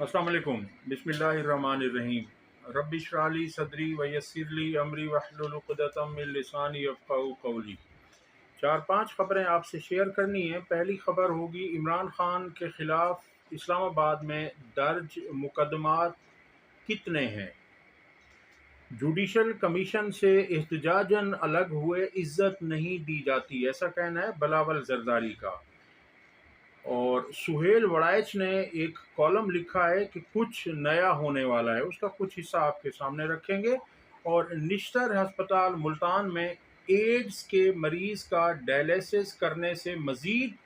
अस्सलाम वालेकुम। बिस्मिल्लाहिर्रहमानिर्रहीम। रब्बि इश्रह ली सदरी व यस्सिर ली अमरी वहलुल उक़दतम मिन लिसानी यफ़क़हू क़ौली। चार पांच खबरें आपसे शेयर करनी है। पहली खबर होगी इमरान खान के खिलाफ इस्लामाबाद में दर्ज मुकदमात कितने हैं। जुडिशल कमीशन से एहतजाजन अलग हुए इज्जत नहीं दी जाती, ऐसा कहना है बिलावल ज़रदारी का। और सुहेल वड़ाइच ने एक कॉलम लिखा है कि कुछ नया होने वाला है, उसका कुछ हिस्सा आपके सामने रखेंगे। और निश्तर अस्पताल मुल्तान में एड्स के मरीज का डायलिसिस करने से मज़ीद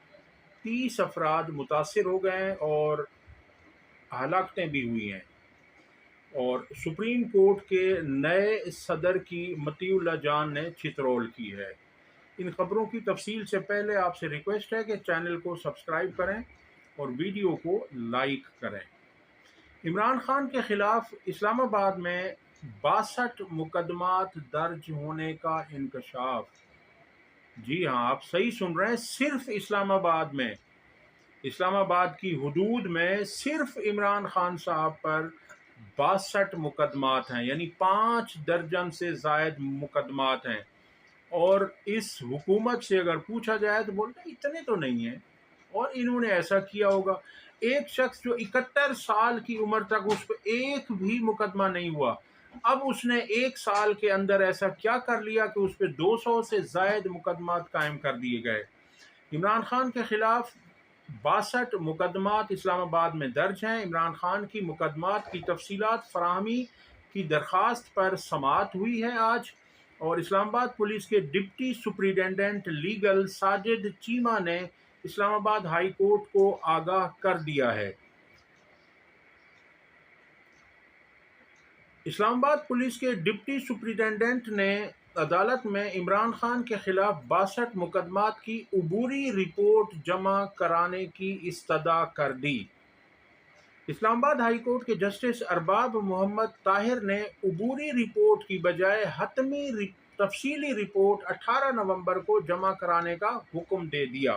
30 अफराद मुतासर हो गए हैं और हलाकतें भी हुई हैं। और सुप्रीम कोर्ट के नए सदर की मतीउल्लाह जान ने चितरोल की है। इन खबरों की तफसील से पहले आपसे रिक्वेस्ट है कि चैनल को सब्सक्राइब करें और वीडियो को लाइक करें। इमरान खान के खिलाफ इस्लामाबाद में 62 मुकदमात दर्ज होने का इंकशाफ। जी हाँ, आप सही सुन रहे हैं, सिर्फ इस्लामाबाद में, इस्लामाबाद की हुदूद में सिर्फ इमरान खान साहब पर 62 मुकदमात हैं, यानी 5 दर्जन से जायद मुकदमात हैं। और इस हुकूमत से अगर पूछा जाए तो बोलते हैं इतने तो नहीं हैं और इन्होंने ऐसा किया होगा। एक शख्स जो 71 साल की उम्र तक उस पर एक भी मुकदमा नहीं हुआ, अब उसने एक साल के अंदर ऐसा क्या कर लिया कि उस पर 200 से जायद मुकदमात कायम कर दिए गए। इमरान खान के खिलाफ 62 मुकदमात इस्लामाबाद में दर्ज हैं। इमरान खान की मुकदमात की तफसीलात फराहमी की दरख्वास्त पर समाअत हुई है आज। और इस्लामाबाद पुलिस के deputy superintendent legal Sajid Cheema ने इस्लामाबाद हाई कोर्ट को आगाह कर दिया है। इस्लामाबाद पुलिस के डिप्टी सुपरिटेंडेंट ने अदालत में इमरान खान के खिलाफ 62 मुकदमात की अबूरी रिपोर्ट जमा कराने की इस्तदा कर दी। इस्लामाबाद हाई कोर्ट के जस्टिस अरबाब मोहम्मद ताहिर ने अबूरी रिपोर्ट की बजाय हतमी तफसीली रिपोर्ट 18 नवंबर को जमा कराने का हुक्म दे दिया।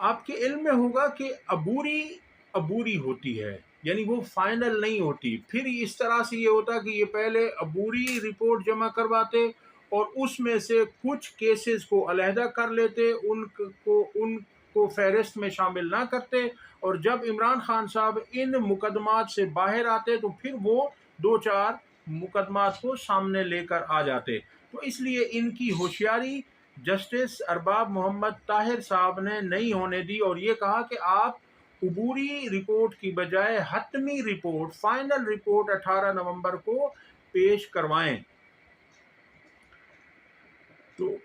आपके इल्म में होगा कि अबूरी होती है, यानी वो फाइनल नहीं होती। फिर इस तरह से ये होता कि ये पहले अबूरी रिपोर्ट जमा करवाते और उसमें से कुछ केसेस को अलहदा कर लेते, उनको फहरिस्त में शामिल ना करते, और जब इमरान खान साहब इन मुकदमात से बाहर आते तो फिर वो 2-4 मुकदमात को सामने लेकर आ जाते। तो इसलिए इनकी होशियारी जस्टिस अरबाब मोहम्मद ताहिर साहब ने नहीं होने दी और ये कहा कि आप अबूरी रिपोर्ट की बजाय हतमी रिपोर्ट, फाइनल रिपोर्ट 18 नवंबर को पेश करवाएं। तो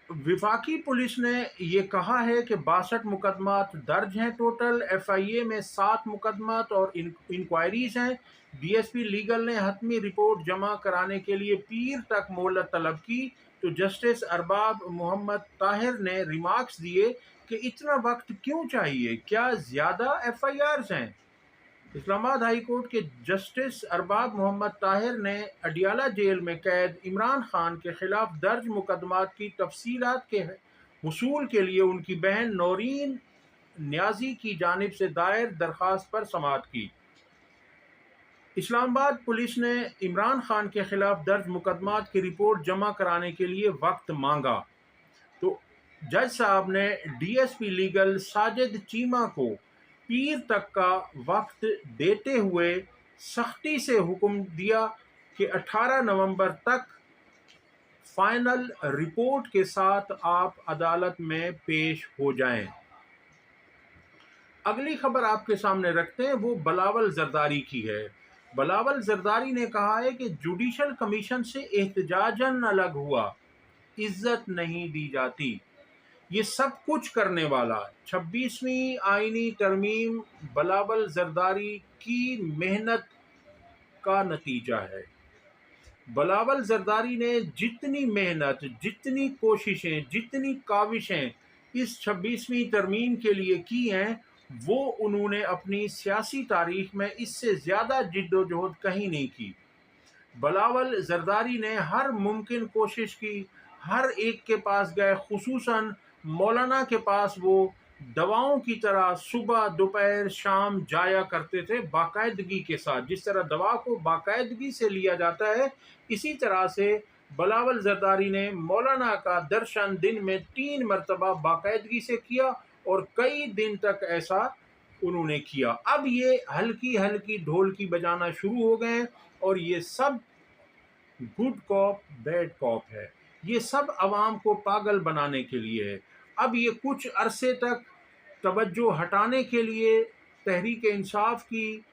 विफाकी पुलिस ने ये कहा है कि 62 मुकदमात दर्ज हैं टोटल। FIA में 7 मुकदमात और इंक्वायरीज हैं। DSP लीगल ने हतमी रिपोर्ट जमा कराने के लिए पीर तक मोहलत तलब की। तो जस्टिस अरबाब मोहम्मद ताहिर ने रिमार्क्स दिए कि इतना वक्त क्यों चाहिए, क्या ज़्यादा FIRs हैं। इस्लामाबाद हाई कोर्ट के जस्टिस अरबाब मोहम्मद ताहिर ने अडियाला जेल में कैद इमरान खान के खिलाफ दर्ज मुकदमात की तफसीलात के हुसूल के लिए उनकी बहन नौरीन न्याजी की जानिब से दायर दरख्वास्त पर समाअत की। इस्लामाबाद पुलिस ने इमरान खान के खिलाफ दर्ज मुकदमात की रिपोर्ट जमा कराने के लिए वक्त मांगा। तो जज साहब ने DSP लीगल साजिद चीमा को पीर तक का वक्त देते हुए सख्ती से हुक्म दिया कि 18 नवंबर तक फाइनल रिपोर्ट के साथ आप अदालत में पेश हो जाएं। अगली खबर आपके सामने रखते हैं, वो बिलावल ज़रदारी की है। बिलावल ज़रदारी ने कहा है कि जुडिशल कमीशन से एहतजाजन अलग हुआ, इज्जत नहीं दी जाती। ये सब कुछ करने वाला 26वीं आईनी तरमीम बिलावल ज़रदारी की मेहनत का नतीजा है। बिलावल ज़रदारी ने जितनी मेहनत, जितनी कोशिशें, जितनी काविशें इस 26वीं तरमीम के लिए की हैं, वो उन्होंने अपनी सियासी तारीख में इससे ज़्यादा जिद्दोजहद कहीं नहीं की। बिलावल ज़रदारी ने हर मुमकिन कोशिश की, हर एक के पास गए, खुसूसन मौलाना के पास वो दवाओं की तरह सुबह दोपहर शाम जाया करते थे बाकायदगी के साथ। जिस तरह दवा को बाकायदगी से लिया जाता है, इसी तरह से बिलावल जरदारी ने मौलाना का दर्शन दिन में 3 मरतबा बाकायदगी से किया और कई दिन तक ऐसा उन्होंने किया। अब ये हल्की हल्की ढोलकी बजाना शुरू हो गए हैं और ये सब गुड कॉप बैड कॉप है। ये सब अवाम को पागल बनाने के लिए है। अब ये कुछ अरसे तक तवज्जो हटाने के लिए, तहरीक इंसाफ की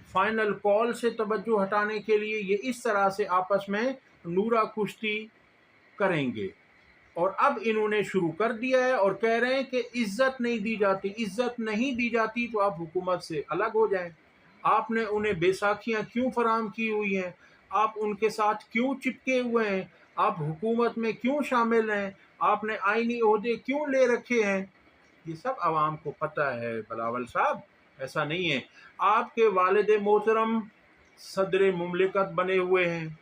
फाइनल कॉल से तवज्जो हटाने के लिए ये इस तरह से आपस में नूरा कुश्ती करेंगे। और अब इन्होंने शुरू कर दिया है और कह रहे हैं कि इज्जत नहीं दी जाती, इज्जत नहीं दी जाती तो आप हुकूमत से अलग हो जाएं। आपने उन्हें बैसाखियां क्यों फराहम की हुई हैं, आप उनके साथ क्यों चिपके हुए हैं, आप हुकूमत में क्यों शामिल हैं, आपने आईनी ओहदे क्यों ले रखे हैं, ये सब आवाम को पता है बिलावल साहब। ऐसा नहीं है। आपके वालिद मोहतरम सदर मुमलिकत बने हुए हैं,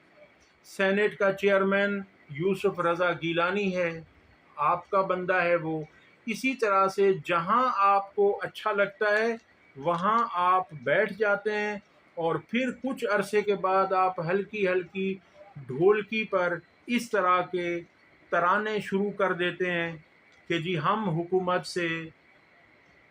सेनेट का चेयरमैन यूसुफ रज़ा गीलानी है, आपका बंदा है वो। इसी तरह से जहां आपको अच्छा लगता है वहां आप बैठ जाते हैं और फिर कुछ अरसे के बाद आप हल्की हल्की ढोलकी पर इस तरह के तराने शुरू कर देते हैं कि जी हम हुकूमत से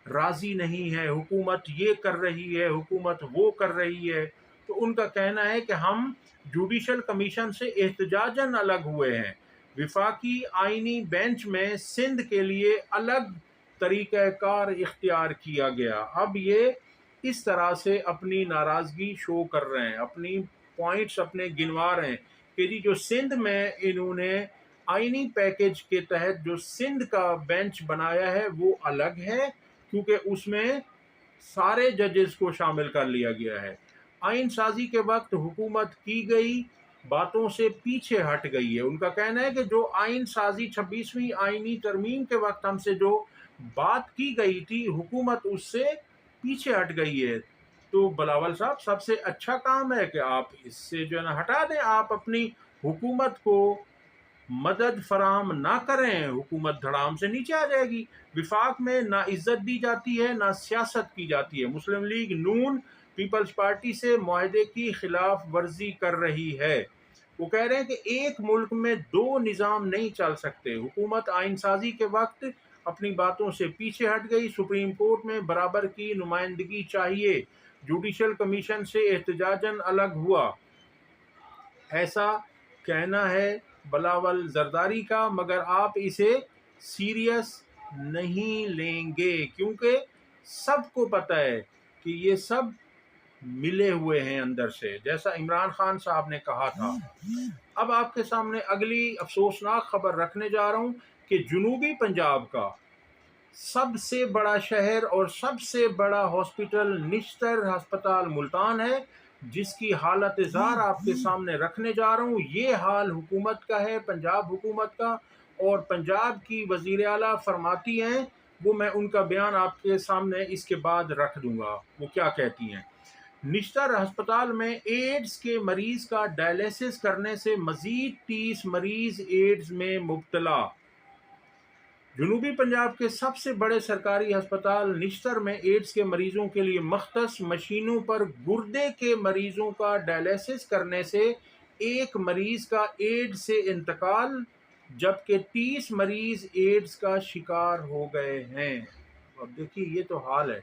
राज़ी नहीं है, हुकूमत ये कर रही है, हुकूमत वो कर रही है। तो उनका कहना है कि हम जुडिशल कमीशन से एहतजाजन अलग हुए हैं, विफाकी आइनी बेंच में सिंध के लिए अलग तरीक़ाकार इख्तियार किया गया। अब ये इस तरह से अपनी नाराज़गी शो कर रहे हैं, अपनी पॉइंट्स अपने गिनवा रहे हैं कि जी जो सिंध में इन्होंने आइनी पैकेज के तहत जो सिंध का बेंच बनाया है वो अलग है, क्योंकि उसमें सारे जजेस को शामिल कर लिया गया है। आइन साजी के वक्त हुकूमत की गई बातों से पीछे हट गई है। उनका कहना है कि जो आइन साजी 26वीं आइनी तरमीम के वक्त हमसे जो बात की गई थी, हुकूमत उससे पीछे हट गई है। तो बिलावल साहब सबसे अच्छा काम है कि आप इससे जो है ना हटा दें, आप अपनी हुकूमत को मदद फराम ना करें, हुकूमत धड़ाम से नीचे आ जाएगी। विफाक में ना इज्जत दी जाती है ना सियासत की जाती है। मुस्लिम लीग नून पीपल्स पार्टी से मुआहदे की खिलाफ वर्जी कर रही है। वो कह रहे हैं कि एक मुल्क में दो निज़ाम नहीं चल सकते। हुकूमत आइन साजी के वक्त अपनी बातों से पीछे हट गई, सुप्रीम कोर्ट में बराबर की नुमाइंदगी चाहिए, जुडिशल कमीशन से एहतजाजन अलग हुआ, ऐसा कहना है बिलावल जरदारी का। मगर आप इसे सीरियस नहीं लेंगे क्योंकि सबको पता है कि ये सब मिले हुए हैं अंदर से, जैसा इमरान खान साहब ने कहा था। अब आपके सामने अगली अफसोसनाक खबर रखने जा रहा हूँ कि जनूबी पंजाब का सबसे बड़ा शहर और सबसे बड़ा हॉस्पिटल निश्तर अस्पताल मुल्तान है, जिसकी हालत ज़ार आपके सामने रखने जा रहा हूँ। ये हाल हुकूमत का है, पंजाब हुकूमत का, और पंजाब की वज़ीर आला फरमाती हैं, वो मैं उनका बयान आपके सामने इसके बाद रख दूंगा। वो क्या कहती हैं? निश्तर अस्पताल में एड्स के मरीज का डायलिसिस करने से मजीद 30 मरीज एड्स में मुब्तला। जनूबी पंजाब के सबसे बड़े सरकारी अस्पताल निश्तर में एड्स के मरीजों के लिए मख्तस मशीनों पर गुर्दे के मरीजों का डायलिसिस करने से एक मरीज का एड्स से इंतकाल, जबकि 30 मरीज एड्स का शिकार हो गए हैं। अब देखिए ये तो हाल है।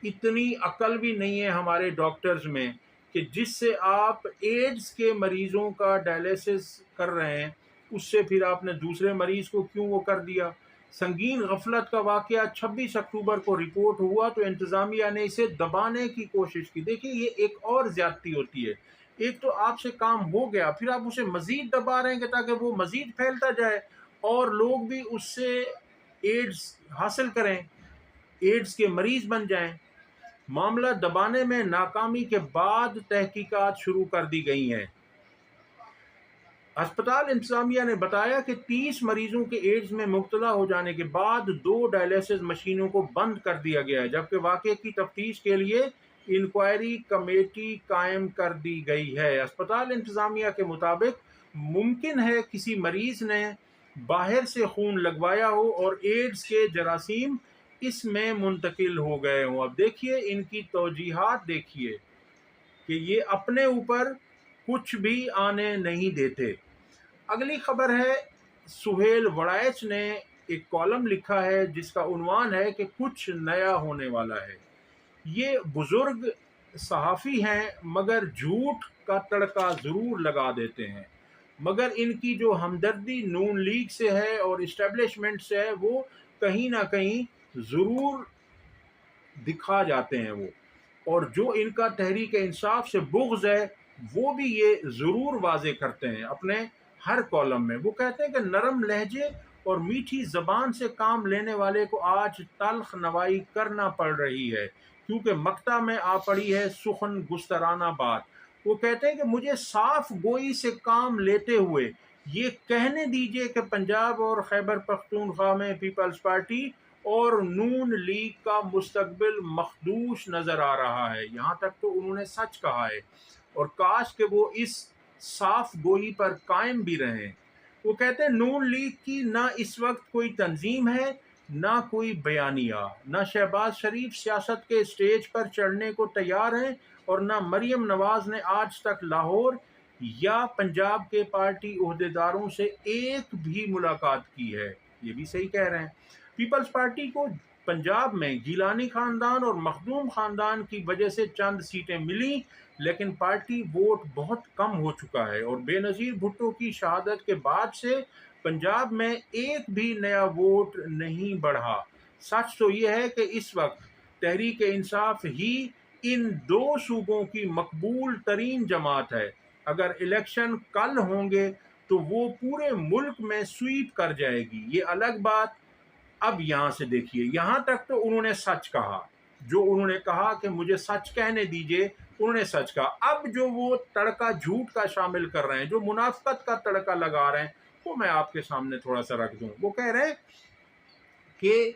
इतनी अकल भी नहीं है हमारे डॉक्टर्स में कि जिससे आप एड्स के मरीजों का डायलिसिस कर रहे हैं, उससे फिर आपने दूसरे मरीज को क्यों वो कर दिया। संगीन गफलत का वाकया 26 अक्टूबर को रिपोर्ट हुआ तो इंतज़ामिया ने इसे दबाने की कोशिश की। देखिए ये एक और ज्यादती होती है। एक तो आपसे काम हो गया, फिर आप उसे मजीद दबा रहे हैं ताकि वो मजीद फैलता जाए और लोग भी उससे एड्स हासिल करें, एड्स के मरीज बन जाएं। मामला दबाने में नाकामी के बाद तहकीकात शुरू कर दी गई हैं। अस्पताल इंतजामिया ने बताया कि 30 मरीजों के एड्स में मुब्तला हो जाने के बाद 2 डायलिसिस मशीनों को बंद कर दिया गया है, जबकि वाक़े की तफ्तीश के लिए इंक्वायरी कमेटी कायम कर दी गई है। अस्पताल इंतजामिया के मुताबिक मुमकिन है किसी मरीज ने बाहर से खून लगवाया हो और एड्स के जरासीम اس میں منتقل ہو گئے ہوں۔ اب دیکھیے ان کی توجیحات دیکھیے کہ یہ اپنے اوپر کچھ بھی آنے نہیں دیتے۔ اگلی خبر ہے، سہیل وڑائچ نے ایک کالم لکھا ہے جس کا عنوان ہے کہ کچھ نیا ہونے والا ہے۔ یہ بزرگ صحافی ہیں مگر جھوٹ کا تڑکا ضرور لگا دیتے ہیں، مگر ان کی جو ہمدردی نون لیگ سے ہے اور اسٹیبلشمنٹ سے ہے وہ کہیں نہ کہیں ضرور دکھا جاتے ہیں وہ، اور جو ان کا تحریک انصاف سے بغض ہے وہ بھی یہ ضرور واضح کرتے ہیں اپنے ہر کالم میں۔ وہ کہتے ہیں کہ نرم لہجے اور میٹھی زبان سے کام لینے والے کو آج تلخ نوائی کرنا پڑ رہی ہے، کیونکہ مقطع میں آ پڑی ہے سخن گسترانہ بات۔ وہ کہتے ہیں کہ مجھے صاف گوئی سے کام لیتے ہوئے یہ کہنے دیجئے کہ پنجاب اور خیبر پختونخوا میں پیپلز پارٹی اور نون لیگ کا مستقبل مخدوش نظر آ رہا ہے۔ یہاں تک تو انہوں نے سچ کہا ہے، اور کاش کہ وہ اس صاف گوئی پر قائم بھی رہیں۔ وہ کہتے ہیں نون لیگ کی نہ اس وقت کوئی تنظیم ہے، نہ کوئی بیانیہ، نہ شہباز شریف سیاست کے اسٹیج پر چڑھنے کو تیار ہیں، اور نہ مریم نواز نے آج تک لاہور یا پنجاب کے پارٹی عہدیداروں سے ایک بھی ملاقات کی ہے۔ یہ بھی صحیح کہہ رہے ہیں۔ پیپلز پارٹی کو پنجاب میں گیلانی خاندان اور مخدوم خاندان کی وجہ سے چند سیٹیں ملی، لیکن پارٹی ووٹ بہت کم ہو چکا ہے، اور بے نظیر بھٹو کی شہادت کے بعد سے پنجاب میں ایک بھی نیا ووٹ نہیں بڑھا۔ سچ تو یہ ہے کہ اس وقت تحریک انصاف ہی ان دو صوبوں کی مقبول ترین جماعت ہے۔ اگر الیکشن کل ہوں گے تو وہ پورے ملک میں سویپ کر جائے گی، یہ الگ بات۔ اب یہاں سے دیکھیے، یہاں تک تو انہوں نے سچ کہا، جو انہوں نے کہا کہ مجھے سچ کہنے دیجئے، انہوں نے سچ کہا۔ اب جو وہ تڑکا جھوٹ کا شامل کر رہے ہیں، جو منافقت کا تڑکا لگا رہے ہیں، وہ میں آپ کے سامنے تھوڑا سا رکھ دوں۔ وہ کہہ رہے ہیں کہ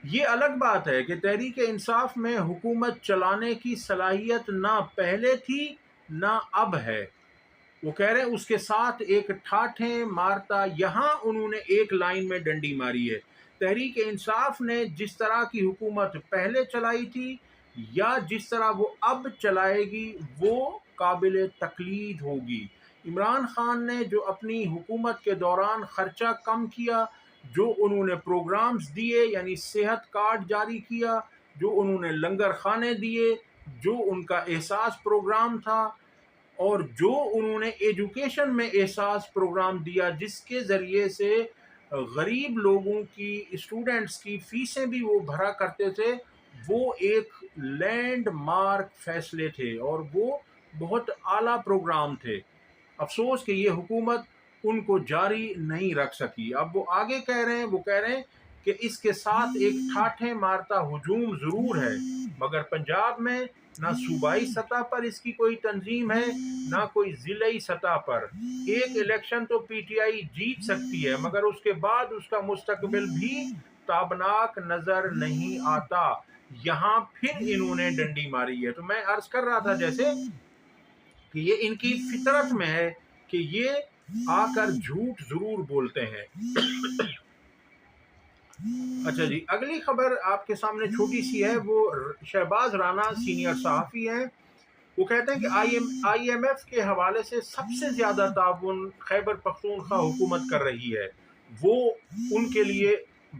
یہ الگ بات ہے کہ تحریک انصاف میں حکومت چلانے کی صلاحیت نہ پہلے تھی نہ اب ہے۔ وہ کہہ رہے ہیں اس کے ساتھ ایک ٹھاٹھیں مارتا، یہاں انہوں نے ایک لائن میں ڈنڈی ماری ہے۔ تحریک انصاف نے جس طرح کی حکومت پہلے چلائی تھی یا جس طرح وہ اب چلائے گی وہ قابل تقلید ہوگی۔ عمران خان نے جو اپنی حکومت کے دوران خرچہ کم کیا، جو انہوں نے پروگرامز دیے یعنی صحت کارڈ جاری کیا، جو انہوں نے لنگر خانے دیے، جو ان کا احساس پروگرام تھا، اور جو انہوں نے ایجوکیشن میں احساس پروگرام دیا جس کے ذریعے سے غریب لوگوں کی اسٹوڈنٹس کی فیسیں بھی وہ بھرا کرتے تھے، وہ ایک لینڈ مارک فیصلے تھے اور وہ بہت اعلیٰ پروگرام تھے۔ افسوس کہ یہ حکومت ان کو جاری نہیں رکھ سکی۔ اب وہ آگے کہہ رہے ہیں، وہ کہہ رہے ہیں کہ اس کے ساتھ ایک ٹھاٹھیں مارتا ہجوم ضرور ہے، مگر پنجاب میں نہ صوبائی سطح پر اس کی کوئی تنظیم ہے نہ کوئی ضلعی سطح پر۔ ایک الیکشن تو پی ٹی آئی جیت سکتی ہے، مگر اس کے بعد اس کا مستقبل بھی تابناک نظر نہیں آتا۔ یہاں پھر انہوں نے ڈنڈی ماری ہے۔ تو میں عرض کر رہا تھا جیسے کہ یہ ان کی فطرت میں ہے کہ یہ آ کر جھوٹ ضرور بولتے ہیں۔ اچھا جی، اگلی خبر آپ کے سامنے چھوٹی سی ہے، وہ شہباز رانا سینئر صحافی ہیں۔ وہ کہتے ہیں کہ آئی ایم ایف کے حوالے سے سب سے زیادہ تعاون خیبر پختونخوا حکومت کر رہی ہے، وہ ان کے لیے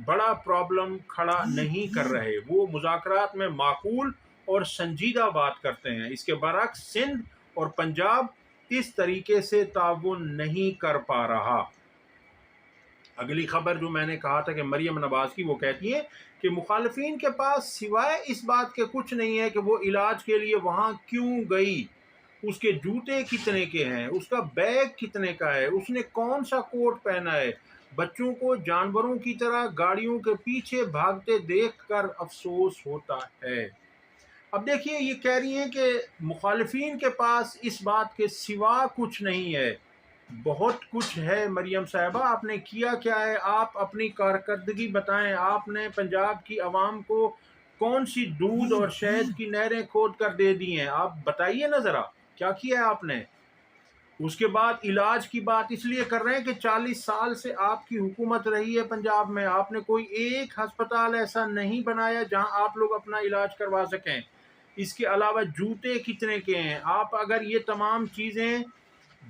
بڑا پرابلم کھڑا نہیں کر رہے، وہ مذاکرات میں معقول اور سنجیدہ بات کرتے ہیں۔ اس کے برعکس سندھ اور پنجاب اس طریقے سے تعاون نہیں کر پا رہا۔ اگلی خبر جو میں نے کہا تھا کہ مریم نواز کی، وہ کہتی ہیں کہ مخالفین کے پاس سوائے اس بات کے کچھ نہیں ہے کہ وہ علاج کے لیے وہاں کیوں گئی، اس کے جوتے کتنے کے ہیں، اس کا بیگ کتنے کا ہے، اس نے کون سا کوٹ پہنا ہے۔ بچوں کو جانوروں کی طرح گاڑیوں کے پیچھے بھاگتے دیکھ کر افسوس ہوتا ہے۔ اب دیکھیے یہ کہہ رہی ہیں کہ مخالفین کے پاس اس بات کے سوا کچھ نہیں ہے۔ بہت کچھ ہے مریم صاحبہ، آپ نے کیا کیا ہے؟ آپ اپنی کارکردگی بتائیں۔ آپ نے پنجاب کی عوام کو کون سی دودھ اور شہد کی نہریں کھود کر دے دی ہیں؟ آپ بتائیے نا ذرا، کیا کیا ہے آپ نے؟ اس کے بعد علاج کی بات اس لیے کر رہے ہیں کہ 40 سال سے آپ کی حکومت رہی ہے پنجاب میں، آپ نے کوئی ایک ہسپتال ایسا نہیں بنایا جہاں آپ لوگ اپنا علاج کروا سکیں۔ اس کے علاوہ جوتے کتنے کے ہیں، آپ اگر یہ تمام چیزیں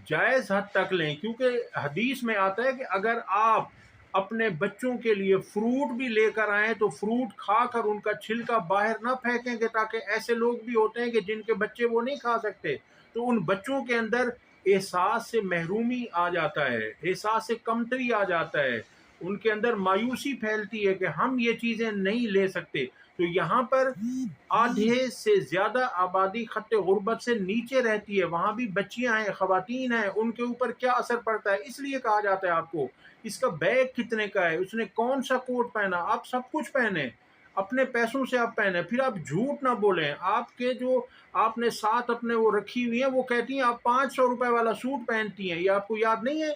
جائز حد تک لیں، کیونکہ حدیث میں آتا ہے کہ اگر آپ اپنے بچوں کے لیے فروٹ بھی لے کر آئیں تو فروٹ کھا کر ان کا چھلکا باہر نہ پھینکیں گے، تاکہ ایسے لوگ بھی ہوتے ہیں کہ جن کے بچے وہ نہیں کھا سکتے، تو ان بچوں کے اندر احساس سے محرومی آ جاتا ہے، احساس سے کمتری آ جاتا ہے، ان کے اندر مایوسی پھیلتی ہے کہ ہم یہ چیزیں نہیں لے سکتے۔ تو یہاں پر آدھے سے زیادہ آبادی خط غربت سے نیچے رہتی ہے، وہاں بھی بچیاں ہیں، خواتین ہیں، ان کے اوپر کیا اثر پڑتا ہے؟ اس لیے کہا جاتا ہے آپ کو اس کا بیگ کتنے کا ہے، اس نے کون سا کوٹ پہنا، آپ سب کچھ پہنے، اپنے پیسوں سے آپ پہنے، پھر آپ جھوٹ نہ بولیں۔ آپ کے جو آپ نے ساتھ اپنے وہ رکھی ہوئی ہیں، وہ کہتی ہیں آپ 500 روپے والا سوٹ پہنتی ہیں، یہ آپ کو یاد نہیں ہے؟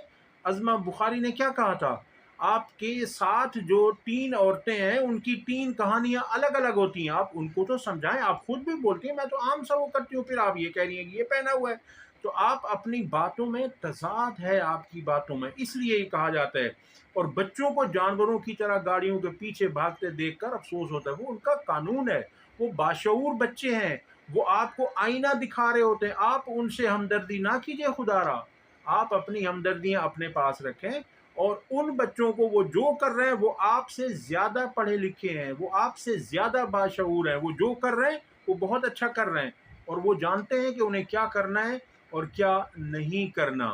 عظمہ بخاری نے کیا کہا تھا؟ آپ کے ساتھ جو 3 عورتیں ہیں ان کی 3 کہانیاں الگ الگ ہوتی ہیں، آپ ان کو تو سمجھائیں، آپ خود بھی بولتی ہیں میں تو عام سا وہ کرتی ہوں، پھر آپ یہ کہہ رہی ہیں کہ یہ پہنا ہوا ہے۔ تو آپ اپنی باتوں میں تضاد ہے، آپ کی باتوں میں، اس لیے یہ کہا جاتا ہے۔ اور بچوں کو جانوروں کی طرح گاڑیوں کے پیچھے بھاگتے دیکھ کر افسوس ہوتا ہے، وہ ان کا قانون ہے، وہ باشعور بچے ہیں، وہ آپ کو آئینہ دکھا رہے ہوتے ہیں، آپ ان سے ہمدردی نہ کیجیے خدا را، آپ اپنی ہمدردیاں اپنے پاس رکھیں، اور ان بچوں کو وہ جو کر رہے ہیں وہ آپ سے زیادہ پڑھے لکھے ہیں، وہ آپ سے زیادہ باشعور ہیں، وہ جو کر رہے ہیں وہ بہت اچھا کر رہے ہیں، اور وہ جانتے ہیں کہ انہیں کیا کرنا ہے اور کیا نہیں کرنا۔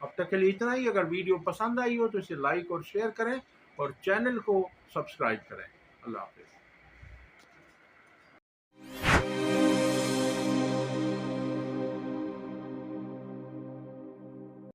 اب تک کے لیے اتنا ہی، اگر ویڈیو پسند آئی ہو تو اسے لائک اور شیئر کریں اور چینل کو سبسکرائب کریں۔ اللہ حافظ۔